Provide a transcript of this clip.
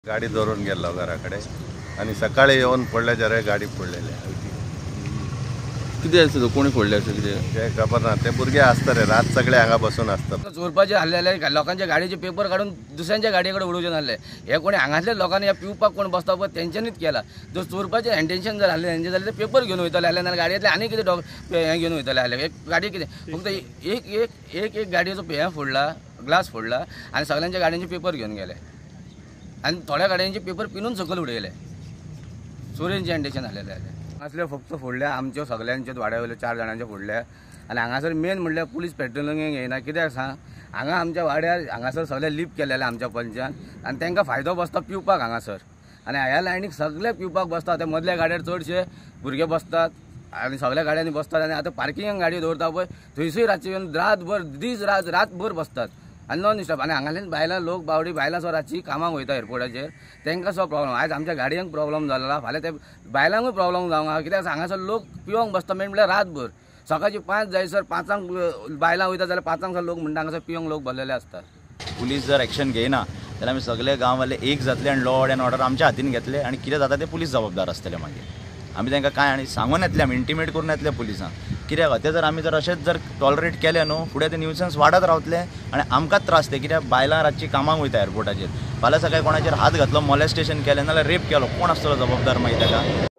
गाडी धरून गेलो घराकडे आणि सकाळी येऊन पडल्याच्या रे गाडी फोडलेली किती असतं कोणी फोडले असं किती ते खबर ना ते भुरगे असतात रे रात सगळे हांगा बसून असतात चोरपाचे हल्ले लोकांच्या गाडीचे पेपर काढून दुसऱ्यांच्या गाडीकडे उडवून हल्ले हे कोणी हांगातल्या लोकांनी या पिवपाक कोण बसता पण त्यांच्यानीच केला जो चोरपाचे इंटेन्शन जर हल्ले त्यांचे झाले ते पेपर घेऊन वयतले हल्ले ना गाडीतले आणि किती हे घेऊन वयतले हल्ले एक गाडी किती फक्त एक एक एक एक गाडीचो हे फोडला ग्लास फोडला आणि सगळ्यांच्या गाड्यांचे पेपर घेऊन गेले आणि थोड्या गाड्यांचे पेपर पिनून सकल उडयले चोरींचे इंटेन्शन झालेले आहे असले फक्त फोडल्या आमच्या सगळ्यांचे वाड्या वयले 4 जाणांचे फोडल्या आणि हांगासर मेन म्हणल्यार पुलीस पेट्रोलिंग येना कित्याक सांग हांगा आमच्या वाड्यार हांगासर सगळे लिप केलेले आमच्या पंचान आणि तांकां फायदो बसता पिवपाक हांगासर आणि ह्या लायनीक सगळे पिवपाक बसतात ते मदल्या गाड्यार चडशे भुरगे बसतात आणि सगळ्या गाड्यांनी बसतात आणि आता पार्किंगाक गाडी दवरता पळय थंयसर रातचे येवन रातभर दीस रातभर बसतात आणि नॉन स्टॉप आणि हांगाल्यान बायलां लोक बावडी बायलां सो रातची कामाक वयता एअरपोर्टाचेर तांकां सो प्रॉब्लम आयज आमच्या गाडयांक प्रॉब्लम जाल्ला फाल्यां ते बायलांकूय प्रॉब्लम जावंक कित्याक हांगासर लोक पिवंक बसता मेन म्हणल्यार रातभर सकाळची 5 जायसर 5 बायलां वयता जाल्यार 5 लोक म्हणटा हांगासर पिवंक लोक भरलेले असतात पुलीस जर ॲक्शन घेयना जाल्यार आमी सगळे गांववाले एक जातले आनी लॉ एंड ऑर्डर आमच्या हातीन घेतले आनी कितें जाता ते पुलीस जबाबदार आसतले मागीर आमी तांकां कांय आनी सांगून येतले आमी इंटिमेट करून येतले पुलिसांक कित्याक ते जर आमी जर अशेंच जर टॉलरेट केले न्हू फुडें ते न्यूसन्स वाडत रावतले आनी आमकांच त्रास ते कित्याक बायलां रातची कामाक वयता एअरपोर्टाचेर फाल्यां सकाळी कोणाचेर हात घातलो मॉलेस्टेशन केलें नाल्यार रेप केलो कोण आसतलो जबाबदार मागीर ताका